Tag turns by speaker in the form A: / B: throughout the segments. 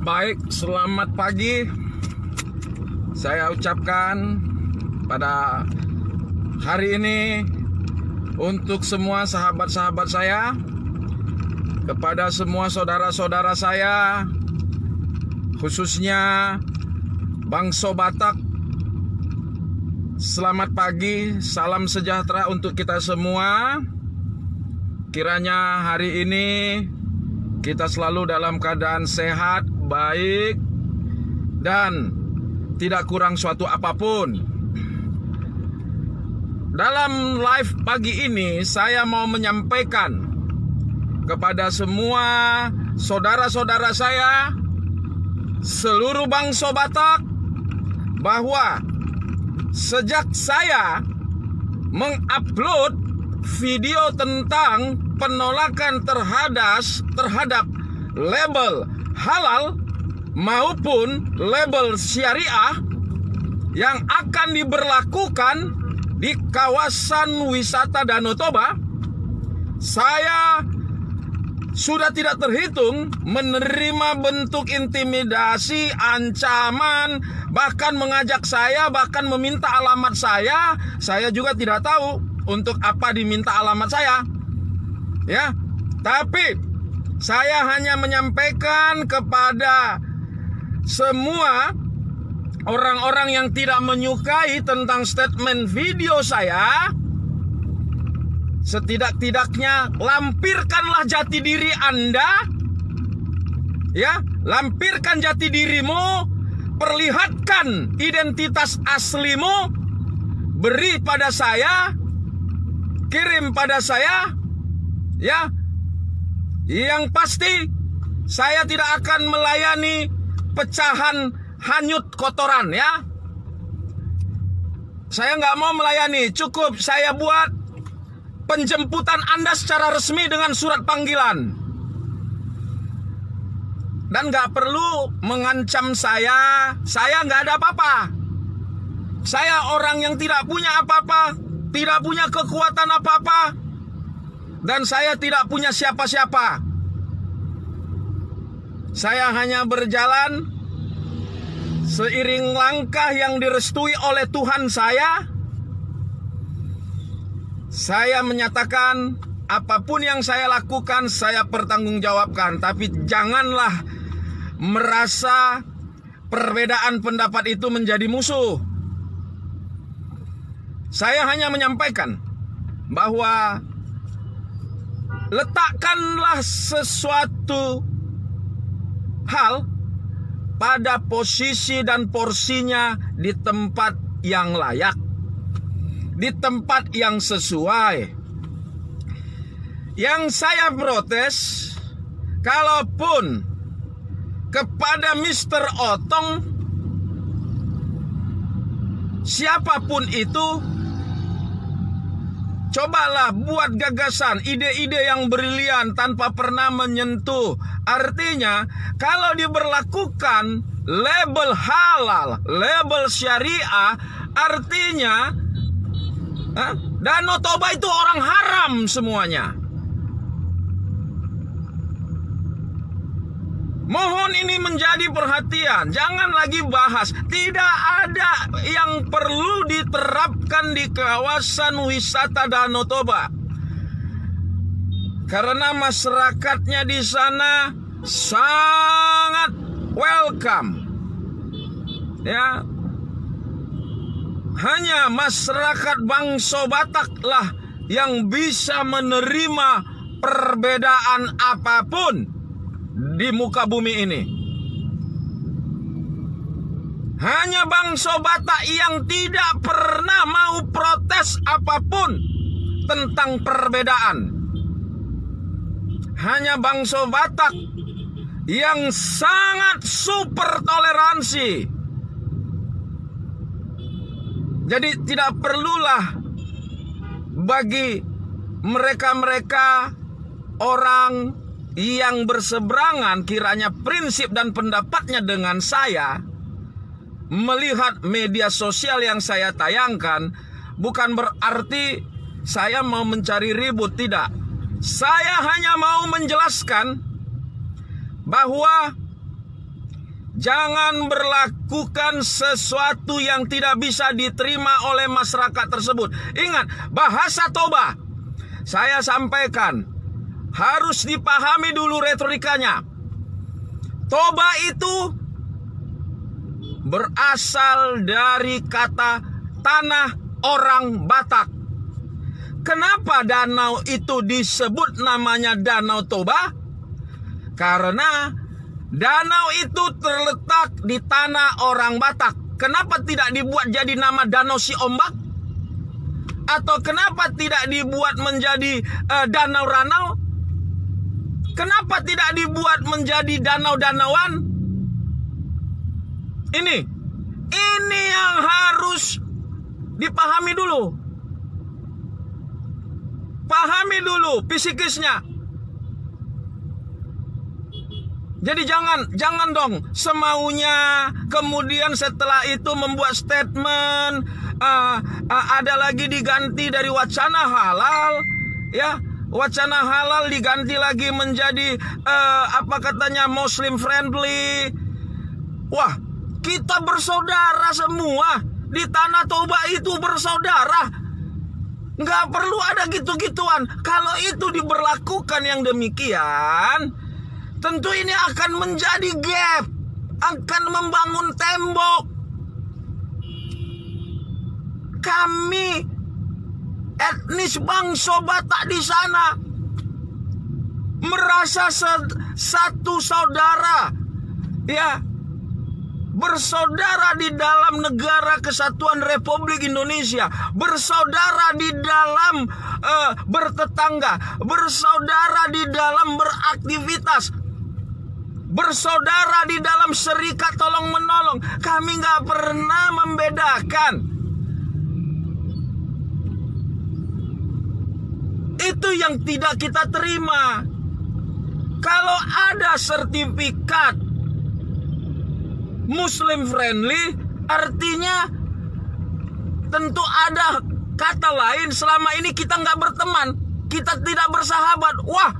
A: Baik, selamat pagi. Saya ucapkan pada hari ini untuk semua sahabat-sahabat saya, kepada semua saudara-saudara saya, khususnya Bangsa Batak. Selamat pagi, salam sejahtera untuk kita semua. Kiranya hari ini kita selalu dalam keadaan sehat, baik, dan tidak kurang suatu apapun. Dalam live pagi ini saya mau menyampaikan kepada semua saudara-saudara saya, seluruh bangsa Batak, bahwa sejak saya mengupload video tentang penolakan terhadap label halal maupun label syariah yang akan diberlakukan di kawasan wisata Danau Toba, saya sudah tidak terhitung menerima bentuk intimidasi, ancaman, bahkan mengajak saya, bahkan meminta alamat saya. Saya juga tidak tahu untuk apa diminta alamat saya. Ya, tapi saya hanya menyampaikan kepada semua orang-orang yang tidak menyukai tentang statement video saya, setidak-tidaknya lampirkanlah jati diri Anda. Ya, lampirkan jati dirimu, perlihatkan identitas aslimu, beri pada saya, kirim pada saya. Ya, yang pasti saya tidak akan melayani pecahan hanyut kotoran, ya. Saya nggak mau melayani, cukup saya buat penjemputan Anda secara resmi dengan surat panggilan. Dan nggak perlu mengancam saya nggak ada apa-apa. Saya orang yang tidak punya apa-apa, tidak punya kekuatan apa-apa, dan saya tidak punya siapa-siapa. Saya hanya berjalan seiring langkah yang direstui oleh Tuhan saya. Saya menyatakan apapun yang saya lakukan saya pertanggungjawabkan. Tapi janganlah merasa perbedaan pendapat itu menjadi musuh. Saya hanya menyampaikan bahwa letakkanlah sesuatu hal pada posisi dan porsinya di tempat yang layak, di tempat yang sesuai. Yang saya protes, kalaupun kepada Mr. Otong, siapapun itu, cobalah buat gagasan, ide-ide yang brilian tanpa pernah menyentuh. Artinya, kalau diberlakukan label halal, label syariah, artinya Danau Toba itu orang haram semuanya. Mohon ini menjadi perhatian, jangan lagi bahas. Tidak ada yang perlu diterapkan di kawasan wisata Danau Toba, karena masyarakatnya di sana sangat welcome. Ya, hanya masyarakat bangsa Batak lah yang bisa menerima perbedaan apapun di muka bumi ini. Hanya bangsa Batak yang tidak pernah mau protes apapun tentang perbedaan. Hanya bangsa Batak yang sangat super toleransi. Jadi tidak perlulah bagi mereka-mereka orang yang berseberangan kiranya prinsip dan pendapatnya dengan saya, melihat media sosial yang saya tayangkan, bukan berarti saya mau mencari ribut, tidak. Saya hanya mau menjelaskan bahwa Jangan berlakukan sesuatu yang tidak bisa diterima oleh masyarakat tersebut. Ingat, bahasa toba, saya sampaikan, harus dipahami dulu retorikanya. Toba itu berasal dari kata tanah orang Batak. Kenapa danau itu disebut namanya Danau Toba? Karena danau itu terletak di tanah orang Batak. Kenapa tidak dibuat jadi nama Danau Si Ombak? Atau kenapa tidak dibuat menjadi Danau Ranau? Kenapa tidak dibuat menjadi danau-danauan? Ini yang harus dipahami dulu. Pahami dulu psikisnya. Jadi jangan dong semaunya kemudian setelah itu membuat statement, ada lagi diganti dari wacana halal, ya. Wacana halal diganti lagi menjadi Muslim friendly. Wah, kita bersaudara semua. Di Tanah Toba itu bersaudara. Nggak perlu ada gitu-gituan. Kalau itu diberlakukan yang demikian, tentu ini akan menjadi gap, akan membangun tembok. Kami etnis bangsa Batak di sana merasa satu saudara, ya, bersaudara di dalam negara kesatuan Republik Indonesia, bersaudara di dalam bertetangga, bersaudara di dalam beraktivitas, bersaudara di dalam serikat tolong menolong. Kami nggak pernah membedakan. Itu yang tidak kita terima. Kalau ada sertifikat Muslim friendly, artinya tentu ada kata lain. Selama ini kita nggak berteman, kita tidak bersahabat. Wah,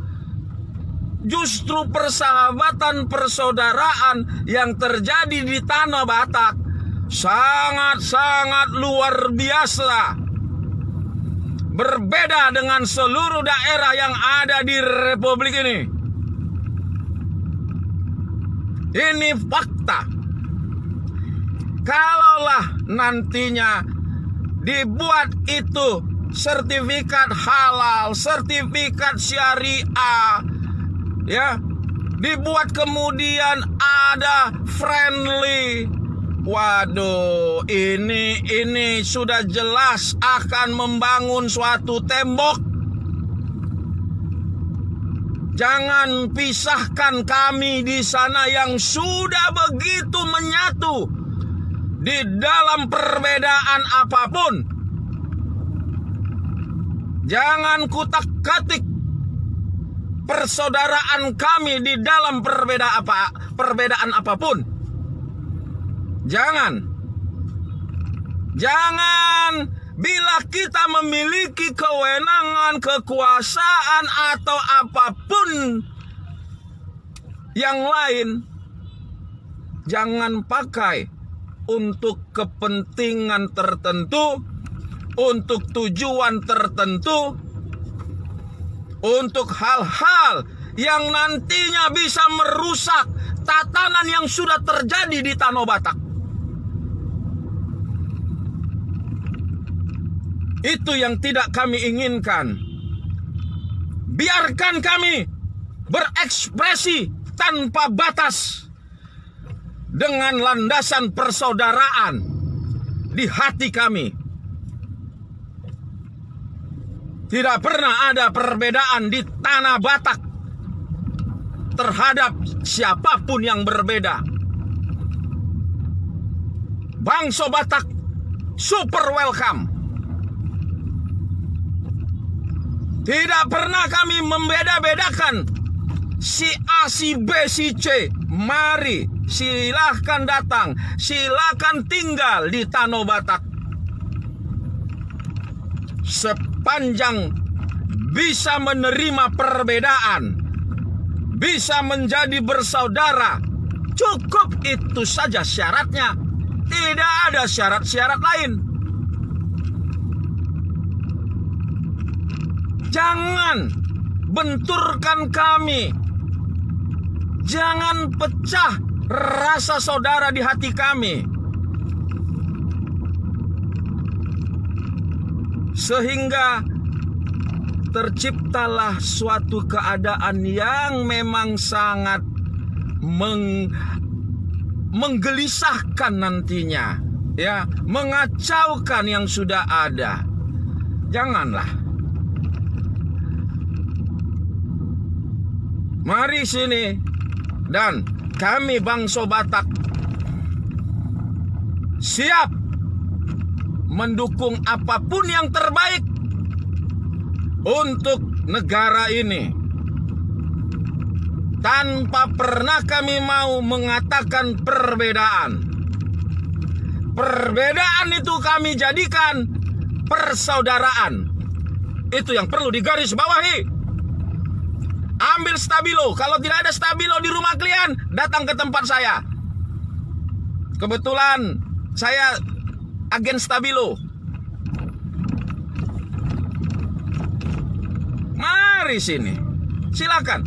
A: justru persahabatan, persaudaraan yang terjadi di Tanah Batak sangat-sangat luar biasa. Berbeda dengan seluruh daerah yang ada di Republik ini. Ini fakta. Kalaulah nantinya dibuat itu sertifikat halal, sertifikat syariah, ya, dibuat kemudian ada friendly. Waduh, ini sudah jelas akan membangun suatu tembok. Jangan pisahkan kami di sana yang sudah begitu menyatu di dalam perbedaan apapun. Jangan kutak-katik persaudaraan kami di dalam perbedaan apapun. Jangan bila kita memiliki kewenangan, kekuasaan atau apapun yang lain, jangan pakai untuk kepentingan tertentu, untuk tujuan tertentu, untuk hal-hal yang nantinya bisa merusak tatanan yang sudah terjadi di Tanah Batak. Itu yang tidak kami inginkan. Biarkan kami berekspresi tanpa batas dengan landasan persaudaraan di hati kami. Tidak pernah ada perbedaan di Tanah Batak terhadap siapapun yang berbeda. Bangsa Batak super welcome. Tidak pernah kami membeda-bedakan si A, si B, si C. Mari, silahkan datang, silahkan tinggal di Tanah Batak. Sepanjang bisa menerima perbedaan, bisa menjadi bersaudara, Cukup itu saja syaratnya. Tidak ada syarat-syarat lain. Jangan benturkan kami. Jangan pecah rasa saudara di hati kami, sehingga terciptalah suatu keadaan yang memang sangat menggelisahkan nantinya, ya, mengacaukan yang sudah ada. Janganlah. Mari sini, dan kami bangsa Batak siap mendukung apapun yang terbaik untuk negara ini, tanpa pernah kami mau mengatakan perbedaan. Perbedaan itu kami jadikan persaudaraan. Itu yang perlu digarisbawahi. Ambil stabilo. Kalau tidak ada stabilo di rumah kalian, datang ke tempat saya. Kebetulan saya agen stabilo. Mari sini, silakan.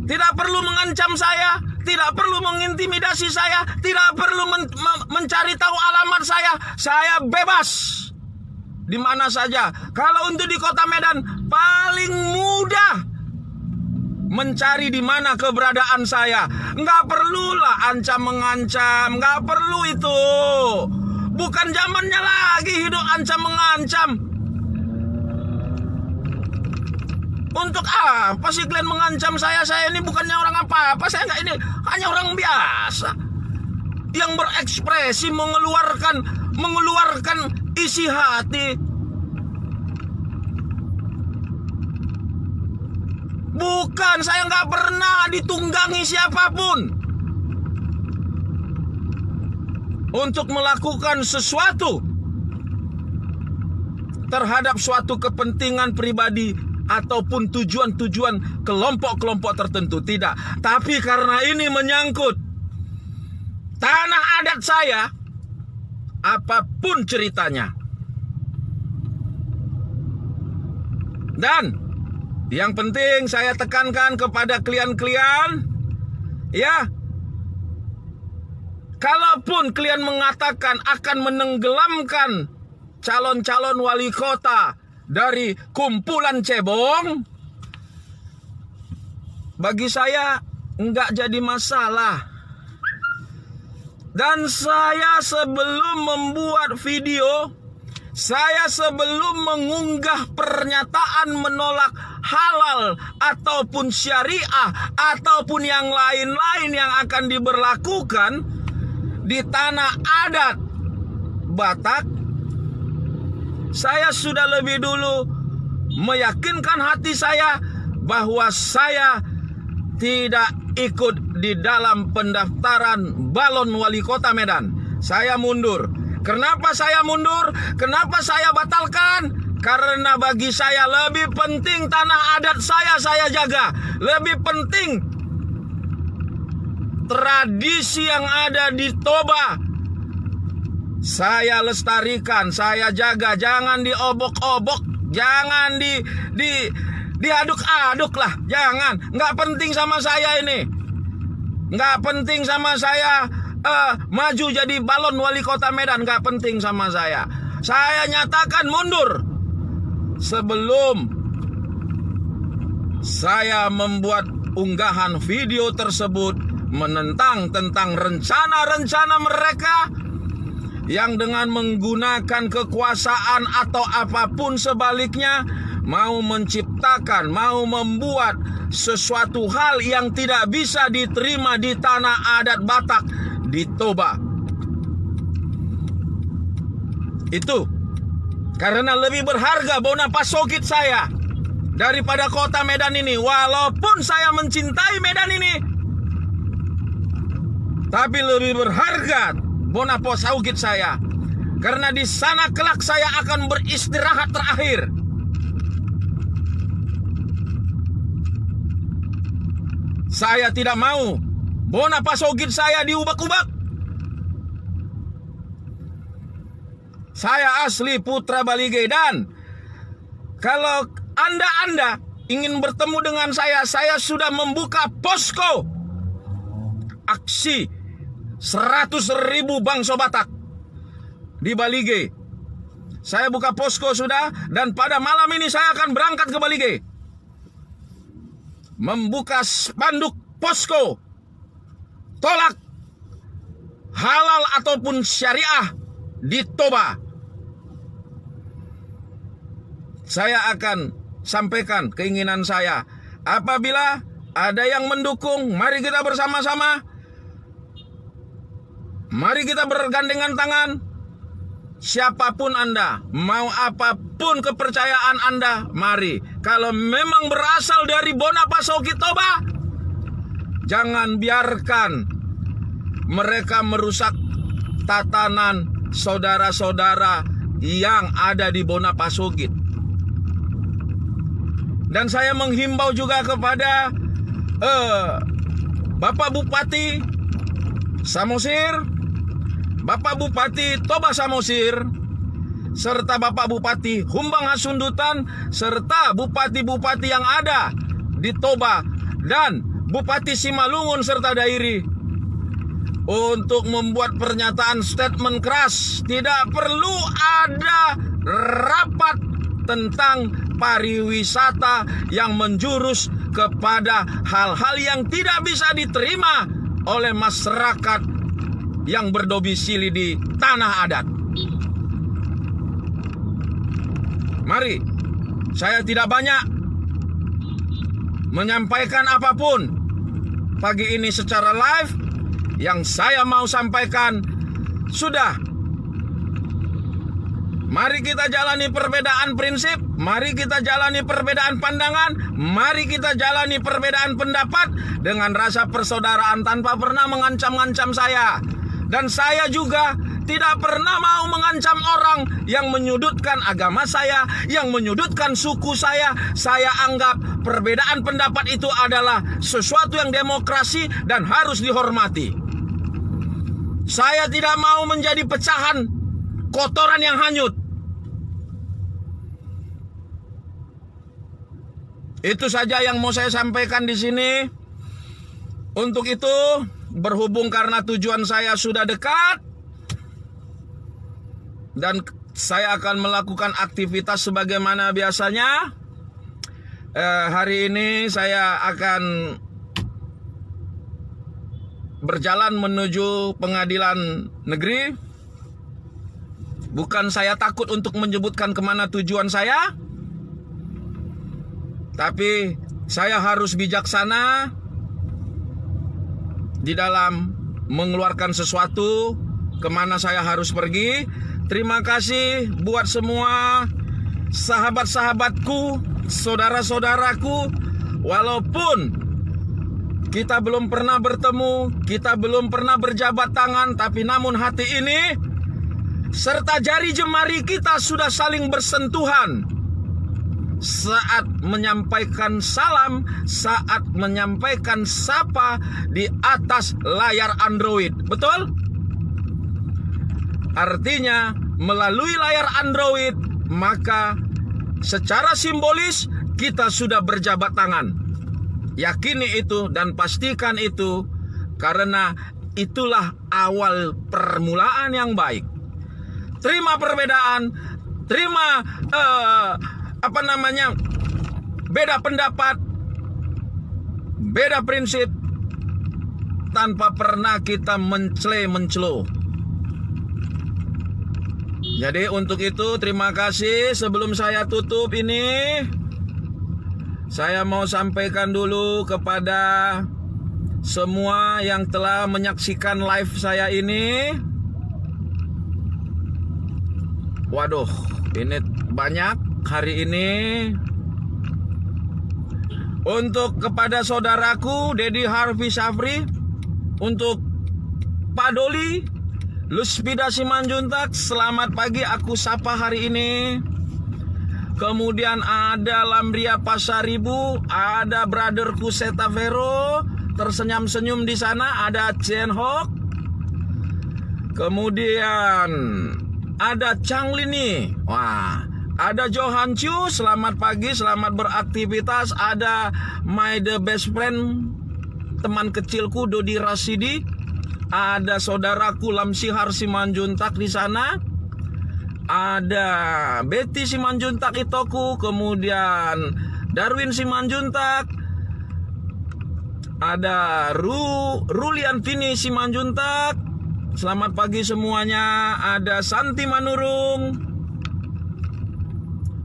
A: Tidak perlu mengancam saya, tidak perlu mengintimidasi saya, tidak perlu mencari tahu alamat saya. Saya bebas di mana saja. Kalau untuk di kota Medan, paling mudah mencari di mana keberadaan saya. Nggak perlulah ancam-mengancam, nggak perlu itu. Bukan zamannya lagi hidup ancam-mengancam. Untuk apa sih kalian mengancam saya? Saya ini bukannya orang apa-apa. Saya nggak, ini hanya orang biasa yang berekspresi, mengeluarkan isi hati. Bukan, saya nggak pernah ditunggangi siapapun untuk melakukan sesuatu terhadap suatu kepentingan pribadi ataupun tujuan-tujuan kelompok-kelompok tertentu. Tidak. Tapi karena ini menyangkut tanah adat saya, apapun ceritanya. Dan yang penting saya tekankan kepada klien-klien, ya, kalaupun klien mengatakan akan menenggelamkan calon-calon wali kota dari kumpulan cebong, bagi saya enggak jadi masalah. Dan saya sebelum membuat video, saya sebelum mengunggah pernyataan menolak halal ataupun syariah ataupun yang lain-lain yang akan diberlakukan di tanah adat Batak, saya sudah lebih dulu meyakinkan hati saya bahwa saya tidak ikut di dalam pendaftaran balon wali kota Medan. Saya mundur. Kenapa saya mundur? Kenapa saya batalkan? Karena bagi saya lebih penting tanah adat saya jaga. Lebih penting tradisi yang ada di Toba saya lestarikan, saya jaga. Jangan diobok-obok, jangan diaduk-aduk lah. Jangan, nggak penting sama saya ini. Nggak penting sama saya maju jadi balon wali kota Medan. Nggak penting sama saya. Saya nyatakan mundur sebelum saya membuat unggahan video tersebut menentang tentang rencana-rencana mereka yang dengan menggunakan kekuasaan atau apapun sebaliknya mau menciptakan, mau membuat sesuatu hal yang tidak bisa diterima di tanah adat Batak di Toba. Itu karena lebih berharga bona pasogit saya daripada kota Medan ini. Walaupun saya mencintai Medan ini, tapi lebih berharga bona pasogit saya, karena di sana kelak saya akan beristirahat terakhir. Saya tidak mau Bona Pasogit saya diubak-ubak. Saya asli putra Balige, dan kalau Anda ingin bertemu dengan saya sudah membuka posko aksi 100.000 Bangsa Batak di Balige. Saya buka posko sudah, dan pada malam ini saya akan berangkat ke Balige, membuka spanduk posko tolak halal ataupun syariah di Toba. Saya akan sampaikan keinginan saya. Apabila ada yang mendukung, mari kita bersama-sama, mari kita bergandengan tangan. Siapapun Anda, mau apapun kepercayaan Anda, mari. Kalau memang berasal dari Bona Pasogit Toba, jangan biarkan mereka merusak tatanan saudara-saudara yang ada di Bona Pasogit. Dan saya menghimbau juga kepada Bapak Bupati Samosir, Bapak Bupati Toba Samosir, serta Bapak Bupati Humbang Hasundutan, serta bupati-bupati yang ada di Toba dan Bupati Simalungun serta Dairi, untuk membuat pernyataan statement keras. Tidak perlu ada rapat tentang pariwisata yang menjurus kepada hal-hal yang tidak bisa diterima oleh masyarakat yang berdomisili di tanah adat. Mari, saya tidak banyak menyampaikan apapun pagi ini secara live. Yang saya mau sampaikan sudah. Mari kita jalani perbedaan prinsip, mari kita jalani perbedaan pandangan, mari kita jalani perbedaan pendapat dengan rasa persaudaraan tanpa pernah mengancam-ngancam saya. Dan saya juga tidak pernah mau mengancam orang yang menyudutkan agama saya, yang menyudutkan suku saya. Saya anggap perbedaan pendapat itu adalah sesuatu yang demokrasi dan harus dihormati. Saya tidak mau menjadi pecahan kotoran yang hanyut. Itu saja yang mau saya sampaikan di sini. Untuk itu, berhubung karena tujuan saya sudah dekat, dan saya akan melakukan aktivitas sebagaimana biasanya. Hari ini saya akan berjalan menuju pengadilan negeri. Bukan saya takut untuk menyebutkan kemana tujuan saya, tapi saya harus bijaksana di dalam mengeluarkan sesuatu, kemana saya harus pergi. Terima kasih buat semua sahabat-sahabatku, saudara-saudaraku. Walaupun kita belum pernah bertemu, kita belum pernah berjabat tangan, tapi namun hati ini serta jari jemari kita sudah saling bersentuhan saat menyampaikan salam, saat menyampaikan sapa di atas layar Android. Betul? Artinya melalui layar Android, maka secara simbolis kita sudah berjabat tangan. Yakini itu dan pastikan itu, karena itulah awal permulaan yang baik. Terima perbedaan, terima beda pendapat, beda prinsip, tanpa pernah kita mencelo. Jadi untuk itu terima kasih. Sebelum saya tutup ini, saya mau sampaikan dulu kepada semua yang telah menyaksikan live saya ini. Waduh, ini banyak hari ini. Untuk kepada saudaraku Dedi Harvey Safri, untuk Pak Doli Luspida Simanjuntak, selamat pagi aku sapa hari ini. Kemudian ada Lambria Pasaribu, ada brotherku Seta Vero, tersenyum-senyum di sana. Ada Chen Hok. Kemudian ada Chang Lini. Wah, ada Johan Chu. Selamat pagi, selamat beraktivitas. Ada my the best friend, teman kecilku Dodi Rasidi. Ada saudaraku Lamsihar Simanjuntak di sana. Ada Betty Simanjuntak Itoku, kemudian Darwin Simanjuntak. Ada Ruliantini Simanjuntak. Selamat pagi semuanya. Ada Santi Manurung.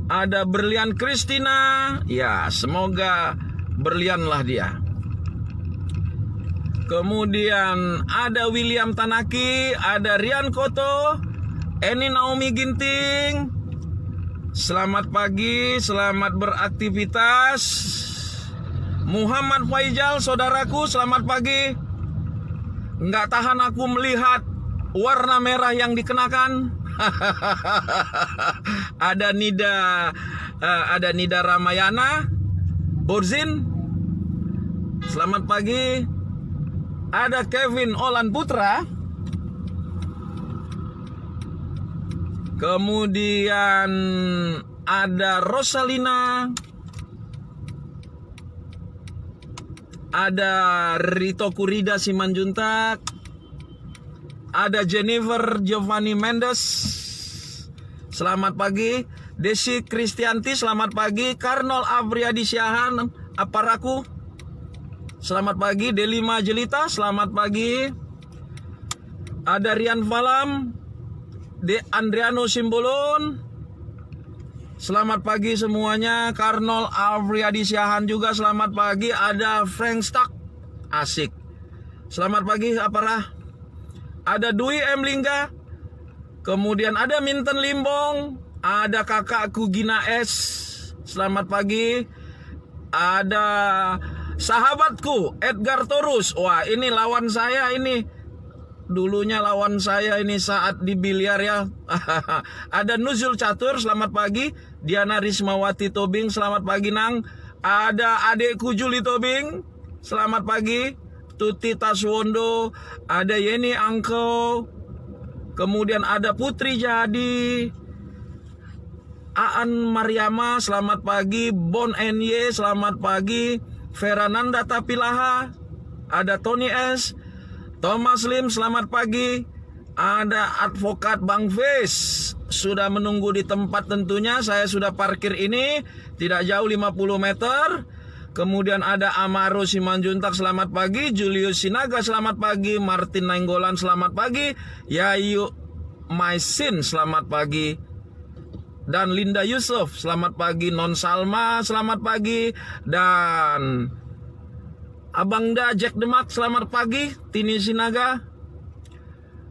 A: Ada Berlian Kristina. Ya, semoga berlianlah dia. Kemudian ada William Tanaki, ada Rian Koto, Eni Naomi Ginting. Selamat pagi, selamat beraktivitas. Muhammad Faijal, saudaraku, selamat pagi. Nggak tahan aku melihat warna merah yang dikenakan. Ada Nida Ramayana, Borzin. Selamat pagi. Ada Kevin Olan Putra. Kemudian ada Rosalina. Ada Rito Kurida Simanjuntak. Ada Jennifer Giovanni Mendes. Selamat pagi. Desi Kristianti, selamat pagi. Karnol Abriadi Syahan Aparaku. Selamat pagi. Delima Jelita, selamat pagi. Ada Rian Falam, De Andriano Simbolon. Selamat pagi semuanya. Karnol Abriadi Syahan juga selamat pagi. Ada Frank Stack, asik. Selamat pagi Aparah. Ada Dwi M Lingga. Kemudian ada Minten Limbong. Ada kakakku Gina S. Selamat pagi. Ada sahabatku Edgar Torus. Wah, ini lawan saya ini. Dulunya lawan saya ini saat di biliar ya. Ada Nuzul Catur, selamat pagi. Diana Rismawati Tobing, selamat pagi Nang. Ada adekku Juli Tobing, selamat pagi. Tuti Taswondo, ada Yeni Angko. Kemudian ada Putri Jadi. Aan Mariama, selamat pagi. Bon NY, selamat pagi. Ferananda Tapilaha, ada Tony S, Thomas Lim, selamat pagi. Ada advokat Bang Fis, sudah menunggu di tempat tentunya. Saya sudah parkir ini, tidak jauh 50 meter. Kemudian ada Amaro Simanjuntak, selamat pagi. Julius Sinaga, selamat pagi. Martin Nainggolan, selamat pagi. Yayu Maisin, selamat pagi. Dan Linda Yusuf, selamat pagi. Non Salma, selamat pagi. Dan Abangda Jack Demak, selamat pagi. Tini Sinaga,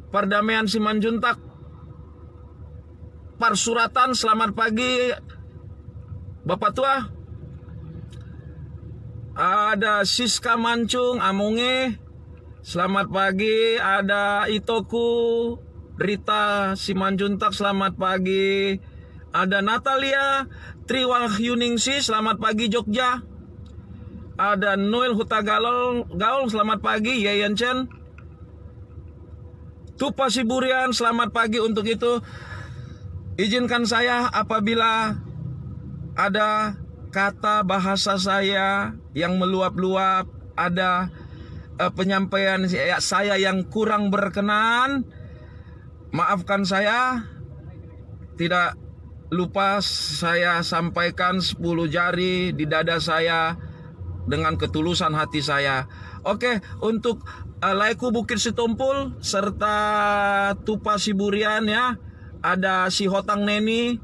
A: Perdamaian Simanjuntak, Parsuratan, selamat pagi Bapak Tua. Ada Siska Mancung, Amunge, selamat pagi. Ada Itoku Rita Simanjuntak, selamat pagi. Ada Natalia Triwahyuningsi, selamat pagi Jogja. Ada Noel Huta Gaul, selamat pagi. Yayan Chen, Tupa Siburian, selamat pagi. Untuk itu izinkan saya apabila ada kata bahasa saya yang meluap-luap, ada penyampaian saya yang kurang berkenan, maafkan saya. Tidak lupa saya sampaikan 10 jari di dada saya dengan ketulusan hati saya. Oke, untuk Laiku Bukit Situmpul serta Tupa Siburian ya. Ada si Hotang Neni,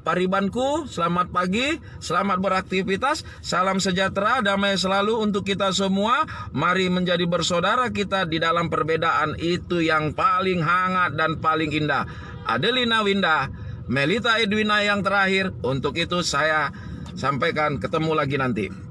A: Paribanku, selamat pagi, selamat beraktivitas. Salam sejahtera, damai selalu untuk kita semua. Mari menjadi bersaudara kita di dalam perbedaan, itu yang paling hangat dan paling indah. Adelina Winda, Melita Edwina yang terakhir. Untuk itu saya sampaikan, ketemu lagi nanti.